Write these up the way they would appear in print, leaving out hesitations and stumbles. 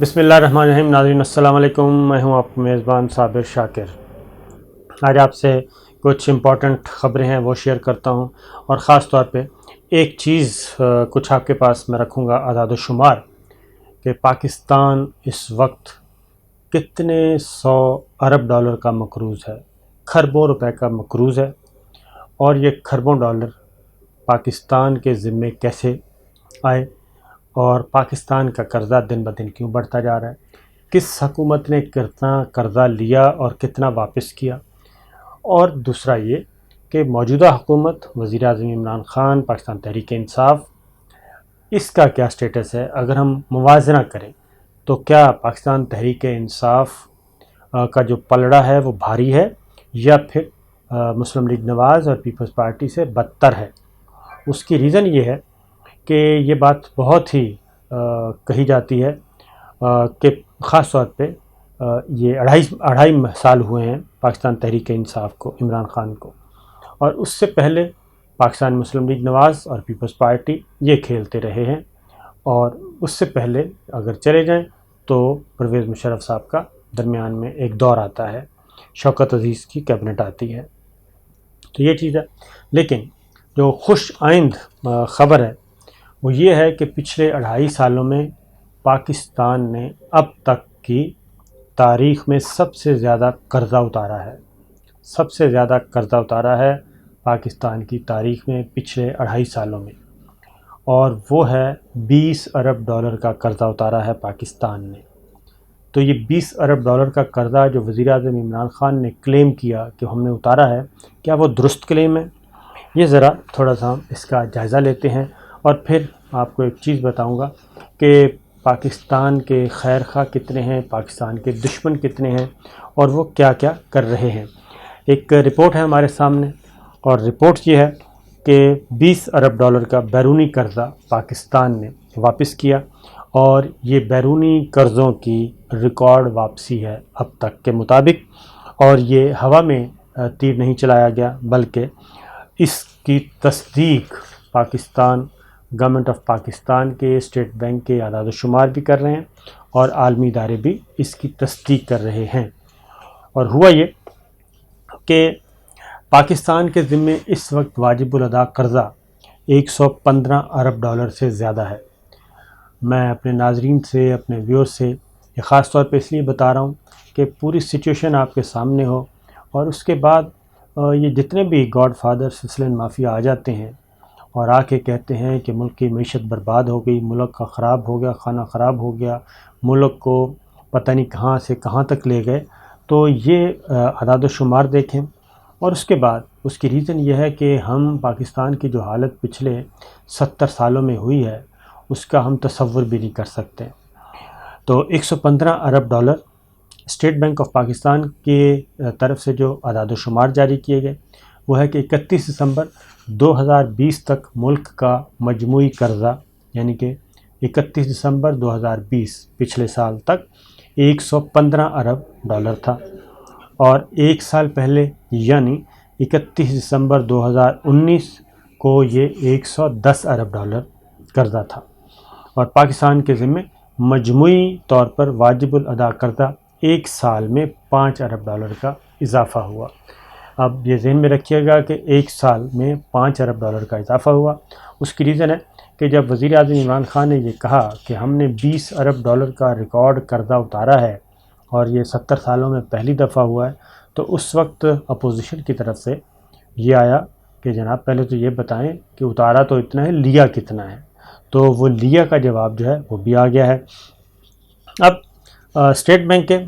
بسم اللہ الرحمن الرحیم۔ ناظرین السلام علیکم، میں ہوں آپ میزبان صابر شاکر۔ آج آپ سے کچھ امپورٹنٹ خبریں ہیں وہ شیئر کرتا ہوں، اور خاص طور پہ ایک چیز کچھ آپ کے پاس میں رکھوں گا، اعداد و شمار کہ پاکستان اس وقت کتنے 100 ارب ڈالر کا مقروض ہے، کھربوں روپے کا مقروض ہے، اور یہ کھربوں ڈالر پاکستان کے ذمے کیسے آئے، اور پاکستان کا قرضہ دن بدن کیوں بڑھتا جا رہا ہے، کس حکومت نے کتنا قرضہ لیا اور کتنا واپس کیا، اور دوسرا یہ کہ موجودہ حکومت وزیر اعظم عمران خان، پاکستان تحریک انصاف، اس کا کیا سٹیٹس ہے۔ اگر ہم موازنہ کریں تو کیا پاکستان تحریک انصاف کا جو پلڑا ہے وہ بھاری ہے، یا پھر مسلم لیگ نواز اور پیپلز پارٹی سے بدتر ہے۔ اس کی ریزن یہ ہے کہ یہ بات بہت ہی کہی جاتی ہے کہ خاص طور پہ یہ اڑھائی سال ہوئے ہیں پاکستان تحریک انصاف کو، عمران خان کو، اور اس سے پہلے پاکستان مسلم لیگ نواز اور پیپلز پارٹی یہ کھیلتے رہے ہیں، اور اس سے پہلے اگر چلے جائیں تو پرویز مشرف صاحب کا درمیان میں ایک دور آتا ہے، شوکت عزیز کی کیبنٹ آتی ہے، تو یہ چیز ہے۔ لیکن جو خوش آئند خبر ہے وہ یہ ہے کہ پچھلے 2.5 سالوں میں پاکستان نے اب تک کی تاریخ میں سب سے زیادہ قرضہ اتارا ہے، سب سے زیادہ قرضہ اتارا ہے پاکستان کی تاریخ میں پچھلے 2.5 سالوں میں، اور وہ ہے 20 ارب ڈالر کا قرضہ اتارا ہے پاکستان نے۔ تو یہ 20 ارب ڈالر کا قرضہ جو وزیر اعظم عمران خان نے کلیم کیا کہ ہم نے اتارا ہے، کیا وہ درست کلیم ہے؟ یہ ذرا تھوڑا سا ہم اس کا جائزہ لیتے ہیں، اور پھر آپ کو ایک چیز بتاؤں گا کہ پاکستان کے خیر خواہ کتنے ہیں، پاکستان کے دشمن کتنے ہیں، اور وہ کیا کیا کر رہے ہیں۔ ایک رپورٹ ہے ہمارے سامنے، اور رپورٹ یہ ہے کہ 20 ارب ڈالر کا بیرونی قرضہ پاکستان نے واپس کیا، اور یہ بیرونی قرضوں کی ریکارڈ واپسی ہے اب تک کے مطابق، اور یہ ہوا میں تیر نہیں چلایا گیا، بلکہ اس کی تصدیق پاکستان گورنمنٹ آف پاکستان کے، اسٹیٹ بینک کے اعداد و شمار بھی کر رہے ہیں، اور عالمی ادارے بھی اس کی تصدیق کر رہے ہیں۔ اور ہوا یہ کہ پاکستان کے ذمے اس وقت واجب الادا قرضہ 115 ارب ڈالر سے زیادہ ہے۔ میں اپنے ناظرین سے، اپنے ویور سے یہ خاص طور پہ اس لیے بتا رہا ہوں کہ پوری سچویشن آپ کے سامنے ہو، اور اس کے بعد یہ جتنے بھی گاڈ فادر سسلین مافیا آ جاتے ہیں اور آ کے کہتے ہیں کہ ملک کی معیشت برباد ہو گئی، ملک کا خراب ہو گیا، کھانا خراب ہو گیا، ملک کو پتہ نہیں کہاں سے کہاں تک لے گئے، تو یہ اعداد و شمار دیکھیں، اور اس کے بعد اس کی ریزن یہ ہے کہ ہم پاکستان کی جو حالت پچھلے 70 سالوں میں ہوئی ہے اس کا ہم تصور بھی نہیں کر سکتے۔ تو 115 ارب dollar State Bank of Pakistan کی طرف سے جو اعداد و شمار جاری کیے گئے وہ ہے کہ 31 دسمبر 2020 تک ملک کا مجموعی قرضہ، یعنی کہ 31 دسمبر 2020 پچھلے سال تک 115 ارب ڈالر تھا، اور ایک سال پہلے یعنی 31 دسمبر 2019 کو یہ 110 ارب ڈالر قرضہ تھا، اور پاکستان کے ذمے مجموعی طور پر واجب الادا قرضہ ایک سال میں 5 ارب ڈالر کا اضافہ ہوا۔ اب یہ ذہن میں رکھیے گا کہ ایک سال میں 5 ارب ڈالر کا اضافہ ہوا۔ اس کی ریزن ہے کہ جب وزیر اعظم عمران خان نے یہ کہا کہ ہم نے 20 ارب ڈالر کا ریکارڈ قرضہ اتارا ہے، اور یہ 70 سالوں میں پہلی دفعہ ہوا ہے، تو اس وقت اپوزیشن کی طرف سے یہ آیا کہ جناب پہلے تو یہ بتائیں کہ اتارا تو اتنا ہے، لیا کتنا ہے، تو وہ لیا کا جواب جو ہے وہ بھی آ گیا ہے۔ اب اسٹیٹ بینک کے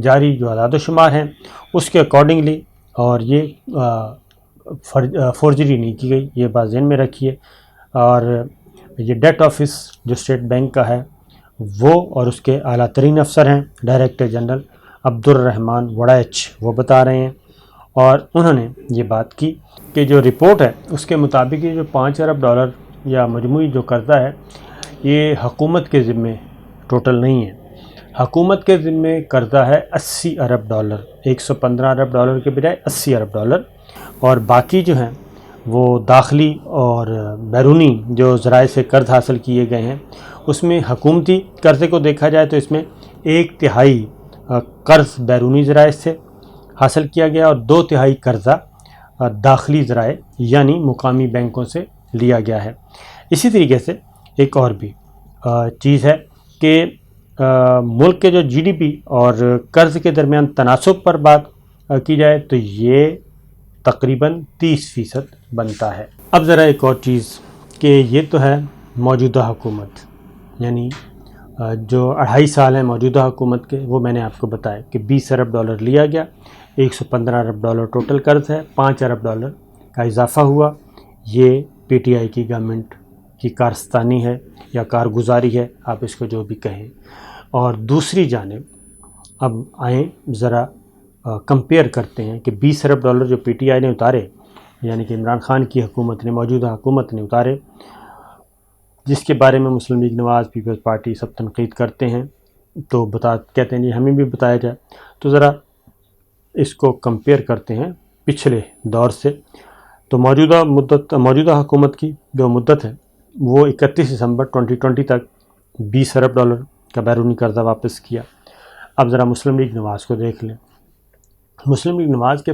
جاری جو اعداد و شمار ہیں اس کے اکارڈنگلی، اور یہ فورجری نہیں کی گئی، یہ بات ذہن میں رکھیے، اور یہ ڈیٹ آفس جو اسٹیٹ بینک کا ہے وہ اور اس کے اعلیٰ ترین افسر ہیں ڈائریکٹر جنرل عبدالرحمان وڑائچ، وہ بتا رہے ہیں، اور انہوں نے یہ بات کی کہ جو رپورٹ ہے اس کے مطابق یہ جو 5 ارب ڈالر یا مجموعی جو قرضہ ہے یہ حکومت کے ذمے ٹوٹل نہیں ہے، حکومت کے ذمے قرضہ ہے 80 ارب ڈالر، 115 ارب ڈالر کے بجائے 80 ارب ڈالر، اور باقی جو ہیں وہ داخلی اور بیرونی جو ذرائع سے قرض حاصل کیے گئے ہیں اس میں حکومتی قرضے کو دیکھا جائے تو اس میں 1/3 قرض بیرونی ذرائع سے حاصل کیا گیا اور 2/3 قرضہ داخلی ذرائع یعنی مقامی بینکوں سے لیا گیا ہے۔ اسی طریقے سے ایک اور بھی چیز ہے کہ ملک کے جو GDP اور قرض کے درمیان تناسب پر بات کی جائے تو یہ تقریباً 30% بنتا ہے۔ اب ذرا ایک اور چیز کہ یہ تو ہے موجودہ حکومت، یعنی جو 2.5 سال ہیں موجودہ حکومت کے، وہ میں نے آپ کو بتایا کہ $20 ارب لیا گیا، $115 ارب ٹوٹل قرض ہے، $5 ارب کا اضافہ ہوا۔ یہ PTI کی گورنمنٹ کی کارستانی ہے یا کارگزاری ہے، آپ اس کو جو بھی کہیں۔ اور دوسری جانب اب آئیں ذرا کمپیئر کرتے ہیں کہ $20 ارب جو PTI نے اتارے، یعنی کہ عمران خان کی حکومت نے، موجودہ حکومت نے اتارے، جس کے بارے میں مسلم لیگ نواز پیپلز پارٹی سب تنقید کرتے ہیں، تو کہتے ہیں جی ہمیں بھی بتایا جائے، تو ذرا اس کو کمپیئر کرتے ہیں پچھلے دور سے۔ تو موجودہ حکومت کی جو مدت ہے وہ 31 دسمبر 2020 تک $20 ارب کا بیرونی قرضہ واپس کیا۔ اب ذرا مسلم لیگ نواز کو دیکھ لیں۔ مسلم لیگ نواز کے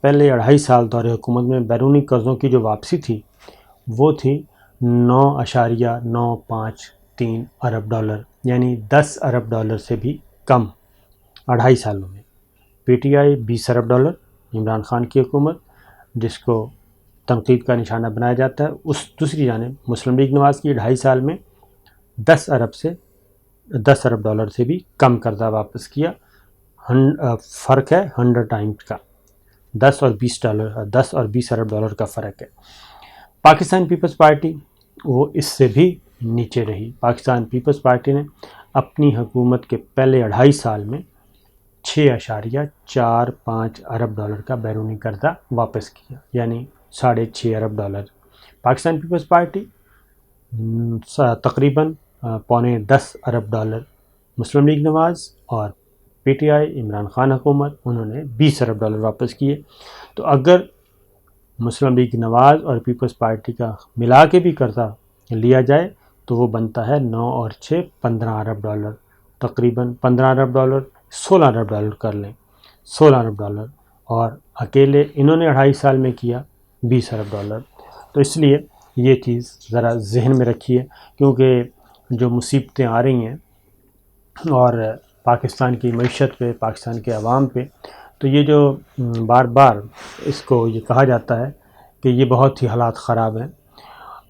پہلے 2.5 سال دور حکومت میں بیرونی قرضوں کی جو واپسی تھی وہ تھی $9.953 ارب، یعنی $10 ارب سے بھی کم 2.5 سالوں میں۔ PTI $20 ارب، عمران خان کی حکومت، جس کو تنقید کا نشانہ بنایا جاتا ہے، اس دوسری جانب مسلم لیگ نواز کی 2.5 سال میں $10 ارب سے بھی کم قرضہ واپس کیا۔ فرق ہے 100 ٹائمز کا، $10 اور $20 ارب کا فرق ہے۔ پاکستان پیپلز پارٹی وہ اس سے بھی نیچے رہی۔ پاکستان پیپلز پارٹی نے اپنی حکومت کے پہلے 2.5 سال میں $6.45 ارب کا بیرونی قرضہ واپس کیا، یعنی $6.5 ارب۔ پاکستان پیپلز پارٹی تقریباً $9.25 ارب۔ مسلم لیگ نواز اور PTI عمران خان حکومت، انہوں نے $20 ارب واپس کیے۔ تو اگر مسلم لیگ نواز اور پیپلز پارٹی کا ملا کے بھی قرضہ لیا جائے تو وہ بنتا ہے 9 اور 6 15 ارب، تقریباً 15 ارب، 16 ارب کر لیں، 16 ارب، اور اکیلے انہوں نے 2.5 سال میں کیا $20 ارب۔ تو اس لیے یہ چیز ذرا ذہن میں رکھیے، کیونکہ جو مصیبتیں آ رہی ہیں اور پاکستان کی معیشت پہ، پاکستان کے عوام پہ، تو یہ جو بار بار اس کو یہ کہا جاتا ہے کہ یہ بہت ہی حالات خراب ہیں،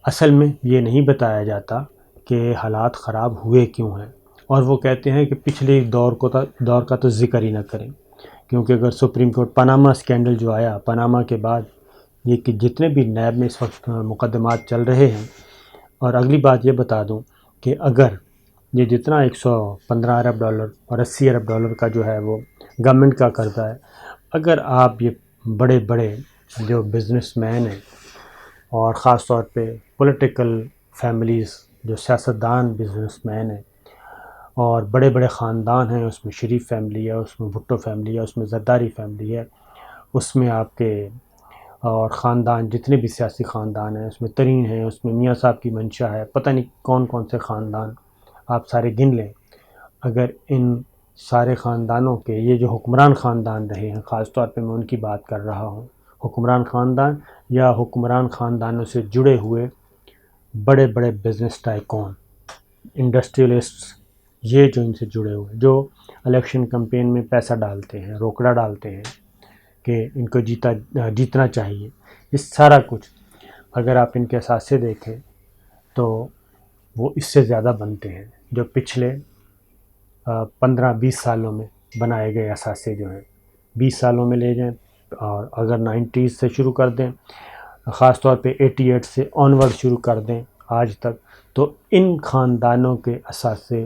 اصل میں یہ نہیں بتایا جاتا کہ حالات خراب ہوئے کیوں ہیں۔ اور وہ کہتے ہیں کہ پچھلے دور کا تو ذکر ہی نہ کریں، کیونکہ اگر سپریم کورٹ پاناما اسکینڈل جو آیا، پاناما کے بعد یہ کہ جتنے بھی نیب میں اس وقت مقدمات چل رہے ہیں، اور اگلی بات یہ بتا دوں کہ اگر یہ جتنا $115 ارب اور $80 ارب کا جو ہے وہ گورنمنٹ کا قرضہ ہے، اگر آپ یہ بڑے بڑے جو بزنس مین ہیں اور خاص طور پہ پولیٹیکل فیملیز، جو سیاستدان بزنس مین ہیں اور بڑے بڑے خاندان ہیں، اس میں شریف فیملی ہے، اس میں بھٹو فیملی ہے، اس میں زرداری فیملی ہے، اس میں آپ کے اور خاندان جتنے بھی سیاسی خاندان ہیں، اس میں ترین ہیں، اس میں میاں صاحب کی منشا ہے، پتہ نہیں کون کون سے خاندان آپ سارے گن لیں۔ اگر ان سارے خاندانوں کے، یہ جو حکمران خاندان رہے ہیں، خاص طور پہ میں ان کی بات کر رہا ہوں، حکمران خاندان یا حکمران خاندانوں سے جڑے ہوئے بڑے بڑے بزنس ٹائکون، انڈسٹریلسٹ، یہ جو ان سے جڑے ہوئے، جو الیکشن کمپین میں پیسہ ڈالتے ہیں، روکڑا ڈالتے ہیں کہ ان کو جیتنا چاہیے، یہ سارا کچھ اگر آپ ان کے اثاثے دیکھیں تو وہ اس سے زیادہ بنتے ہیں جو پچھلے 15-20 سالوں میں بنائے گئے اثاثے جو ہیں۔ 20 سالوں میں لے جائیں اور اگر 90s سے شروع کر دیں، خاص طور پہ 88 سے آنورڈ شروع کر دیں آج تک، تو ان خاندانوں کے اثاثے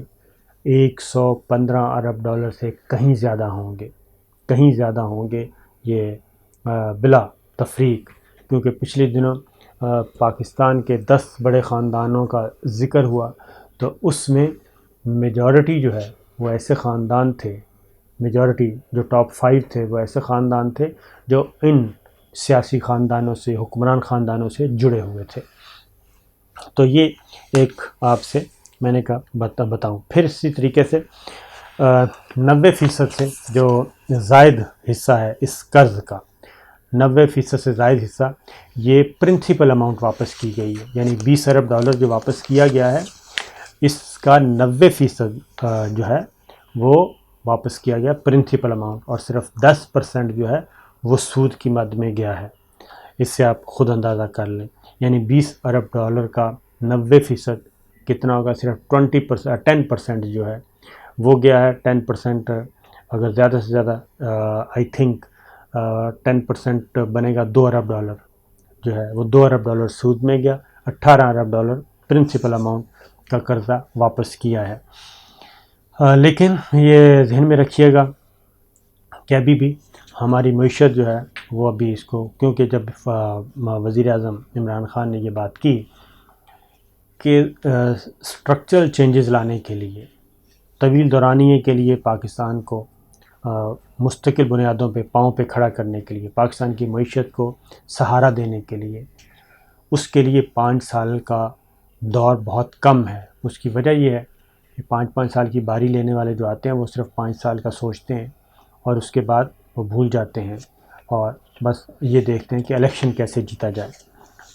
$115 ارب سے کہیں زیادہ ہوں گے، یہ بلا تفریق۔ کیونکہ پچھلے دنوں پاکستان کے 10 بڑے خاندانوں کا ذکر ہوا، تو اس میں میجورٹی جو ہے وہ ایسے خاندان تھے، میجورٹی جو ٹاپ 5 تھے وہ ایسے خاندان تھے جو ان سیاسی خاندانوں سے، حکمران خاندانوں سے جڑے ہوئے تھے۔ تو یہ ایک آپ سے میں نے کہا بتاؤں. پھر اسی طریقے سے 90% سے جو زائد حصہ ہے اس قرض کا، 90% سے زائد حصہ یہ پرنسپل اماؤنٹ واپس کی گئی ہے. یعنی $20 ارب جو واپس کیا گیا ہے، اس کا 90% جو ہے وہ واپس کیا گیا پرنسپل اماؤنٹ، اور صرف 10% جو ہے وہ سود کی مد میں گیا ہے. اس سے آپ خود اندازہ کر لیں. یعنی $20 ارب کا 90% کتنا ہوگا؟ صرف 10% جو ہے وہ گیا ہے. 10% اگر زیادہ سے زیادہ آئی تھنک 10% بنے گا $2 ارب جو ہے وہ $2 ارب سود میں گیا. $18 ارب پرنسپل اماؤنٹ کا قرضہ واپس کیا ہے. لیکن یہ ذہن میں رکھیے گا کہ ابھی بھی ہماری معیشت جو ہے وہ ابھی اس کو، کیونکہ جب وزیر اعظم عمران خان نے یہ بات کی کہ اسٹرکچرل چینجز لانے کے لیے، طویل دورانیے کے لیے پاکستان کو مستقل بنیادوں پہ پاؤں پہ کھڑا کرنے کے لیے، پاکستان کی معیشت کو سہارا دینے کے لیے، اس کے لیے 5 سال کا دور بہت کم ہے. اس کی وجہ یہ ہے کہ 5 سال کی باری لینے والے جو آتے ہیں وہ صرف 5 سال کا سوچتے ہیں اور اس کے بعد وہ بھول جاتے ہیں اور بس یہ دیکھتے ہیں کہ الیکشن کیسے جیتا جائے.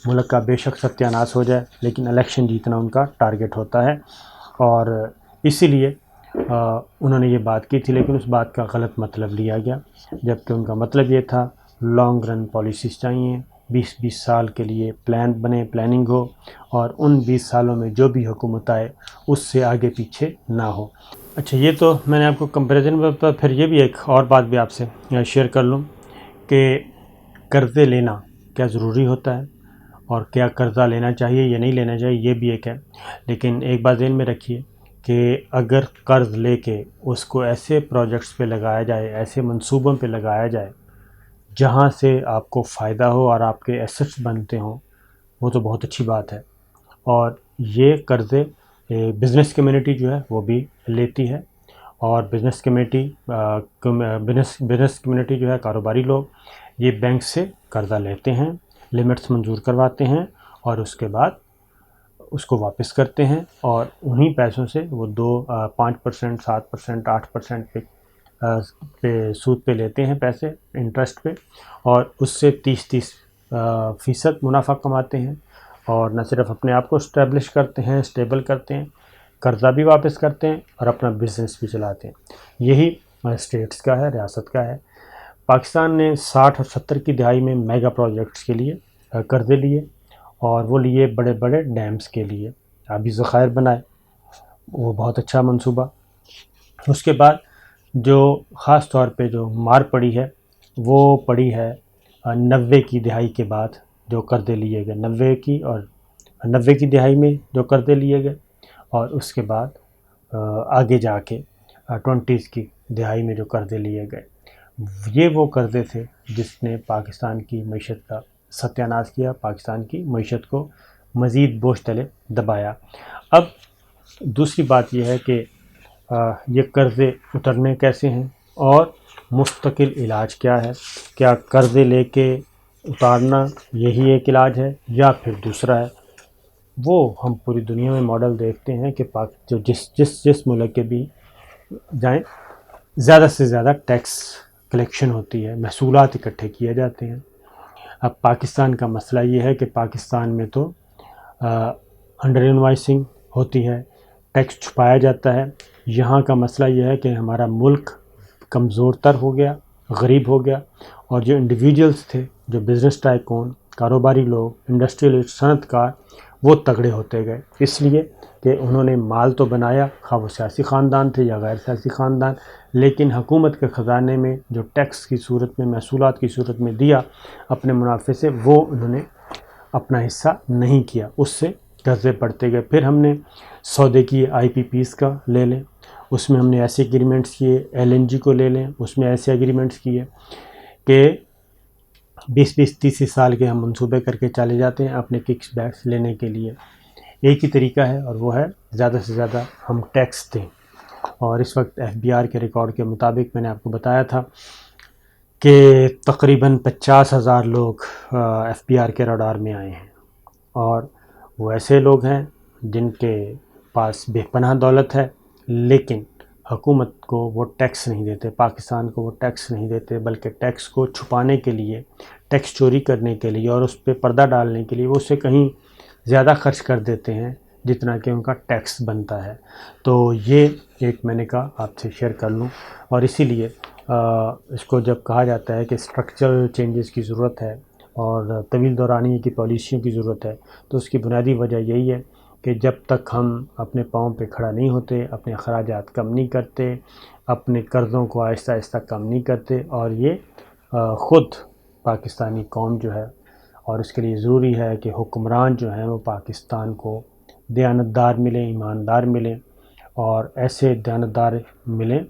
ملک کا بے شک ستیہ ناش ہو جائے لیکن الیکشن جیتنا ان کا ٹارگٹ ہوتا ہے. اور اسی لیے انہوں نے یہ بات کی تھی، لیکن اس بات کا غلط مطلب لیا گیا، جبکہ ان کا مطلب یہ تھا لانگ رن پالیسیز چاہیے، 20 سال کے لیے پلان بنے، پلاننگ ہو، اور ان 20 سالوں میں جو بھی حکومت آئے اس سے آگے پیچھے نہ ہو. اچھا، یہ تو میں نے آپ کو کمپیریزن پر، پھر یہ بھی ایک اور بات بھی آپ سے شیئر کر لوں کہ قرضے لینا کیا ضروری ہوتا ہے اور کیا قرضہ لینا چاہیے یا نہیں لینا چاہیے، یہ بھی ایک ہے. لیکن ایک بات ذہن میں رکھیے کہ اگر قرض لے کے اس کو ایسے پروجیکٹس پہ لگایا جائے، ایسے منصوبوں پہ لگایا جائے جہاں سے آپ کو فائدہ ہو اور آپ کے ایسٹس بنتے ہوں، وہ تو بہت اچھی بات ہے. اور یہ قرضے بزنس کمیونٹی جو ہے وہ بھی لیتی ہے، اور بزنس کمیونٹی جو ہے، کاروباری لوگ، یہ بینک سے قرضہ لیتے ہیں، لمٹس منظور کرواتے ہیں اور اس کے بعد اس کو واپس کرتے ہیں، اور انہی پیسوں سے وہ 5%، 7%، 8% پہ سود پہ لیتے ہیں پیسے، انٹرسٹ پہ، اور اس سے 30% منافع کماتے ہیں. اور نہ صرف اپنے آپ کو اسٹیبل کرتے ہیں، قرضہ بھی واپس کرتے ہیں اور اپنا بزنس بھی چلاتے ہیں. یہی اسٹیٹس کا ہے، ریاست کا ہے. پاکستان نے 60 اور 70 کی دہائی میں میگا پروجیکٹس کے لیے قرضے لیے، اور وہ لیے بڑے بڑے ڈیمز کے لیے، آبی ذخائر بنائے، وہ بہت اچھا منصوبہ. اس کے بعد جو خاص طور پہ جو مار پڑی ہے وہ پڑی ہے 90 کی دہائی کے بعد جو قرضے لیے گئے، 90 کی دہائی میں جو قرضے لیے گئے، اور اس کے بعد آگے جا کے 20 کی دہائی میں جو قرضے لیے گئے. یہ وہ قرضے تھے جس نے پاکستان کی معیشت کا ستیہ ناش کیا، پاکستان کی معیشت کو مزید بوجھ تلے دبایا. اب دوسری بات یہ ہے کہ یہ قرضے اترنے کیسے ہیں اور مستقل علاج کیا ہے؟ کیا قرضے لے کے اتارنا یہی ایک علاج ہے یا پھر دوسرا ہے؟ وہ ہم پوری دنیا میں ماڈل دیکھتے ہیں کہ جو جس ملک کے بھی جائیں، زیادہ سے زیادہ ٹیکس کلیکشن ہوتی ہے، محصولات اکٹھے کیے جاتے ہیں. اب پاکستان کا مسئلہ یہ ہے کہ پاکستان میں تو انڈر انوائسنگ ہوتی ہے، ٹیکس چھپایا جاتا ہے. یہاں کا مسئلہ یہ ہے کہ ہمارا ملک کمزور تر ہو گیا، غریب ہو گیا، اور جو انڈیویجولز تھے، جو بزنس ٹائکون، کاروباری لوگ، انڈسٹریلسٹ، صنعت کار، وہ تگڑے ہوتے گئے، اس لیے کہ انہوں نے مال تو بنایا، خواہ وہ سیاسی خاندان تھے یا غیر سیاسی خاندان، لیکن حکومت کے خزانے میں جو ٹیکس کی صورت میں، محصولات کی صورت میں دیا اپنے منافع سے، وہ انہوں نے اپنا حصہ نہیں کیا، اس سے قرضے بڑھتے گئے. پھر ہم نے سودے کیے IPPs کا، لے لیں، اس میں ہم نے ایسے ایگریمنٹس کیے، LNG کو لے لیں، اس میں ایسے ایگریمنٹس کیے کہ 20-30 سال کے ہم منصوبے کر کے چلے جاتے ہیں اپنے ککس بیکس لینے کے لیے. ایک ہی طریقہ ہے اور وہ ہے زیادہ سے زیادہ ہم ٹیکس دیں. اور اس وقت FBR کے ریکارڈ کے مطابق میں نے آپ کو بتایا تھا کہ تقریباً 50,000 لوگ FBR کے رڈار میں آئے ہیں، اور وہ ایسے لوگ ہیں جن کے پاس بے پناہ دولت ہے، لیکن حکومت کو وہ ٹیکس نہیں دیتے، پاکستان کو وہ ٹیکس نہیں دیتے، بلکہ ٹیکس کو چھپانے کے لیے، ٹیکس چوری کرنے کے لیے اور اس پہ پردہ ڈالنے کے لیے وہ اسے کہیں زیادہ خرچ کر دیتے ہیں جتنا کہ ان کا ٹیکس بنتا ہے۔ تو یہ ایک میں نے کہا آپ سے شیئر کر لوں، اور اسی لیے اس کو جب کہا جاتا ہے کہ اسٹرکچرل چینجز کی ضرورت ہے اور طویل دورانیے کی پالیسیوں کی ضرورت ہے، تو اس کی بنیادی وجہ یہی ہے کہ جب تک ہم اپنے پاؤں پہ کھڑا نہیں ہوتے، اپنے اخراجات کم نہیں کرتے، اپنے قرضوں کو آہستہ آہستہ کم نہیں کرتے، اور یہ خود پاکستانی قوم جو ہے، اور اس کے لیے ضروری ہے کہ حکمران جو ہیں وہ پاکستان کو دیانتدار ملیں، ایماندار ملیں، اور ایسے دیانتدار ملیں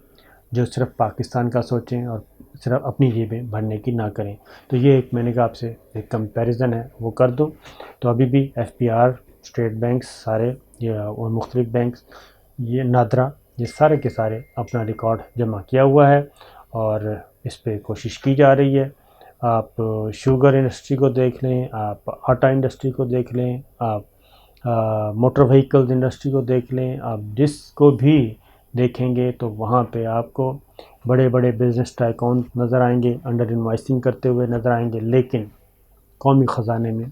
جو صرف پاکستان کا سوچیں اور صرف اپنی جیبیں بھرنے کی نہ کریں۔ تو یہ ایک میں نے کہا آپ سے ایک کمپیریزن ہے وہ کر دو۔ تو ابھی بھی F P R, state banks سارے اور مختلف بینکس، یہ نادرا، یہ سارے کے سارے اپنا ریکارڈ جمع کیا ہوا ہے اور اس پہ کوشش کی جا رہی ہے۔ آپ شوگر انڈسٹری کو دیکھ لیں، آپ آٹا انڈسٹری کو دیکھ لیں، آپ موٹر وہیکل انڈسٹری کو دیکھ لیں، آپ جس کو بھی دیکھیں گے تو وہاں پہ آپ کو بڑے بڑے بزنس ٹائکون نظر آئیں گے، انڈر انوائسنگ کرتے ہوئے نظر آئیں گے، لیکن قومی خزانے میں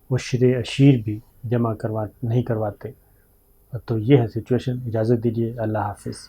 وہ اشیر بھی جمع نہیں کرواتے۔ تو یہ ہے سچویشن۔ اجازت دیجیے، اللہ حافظ۔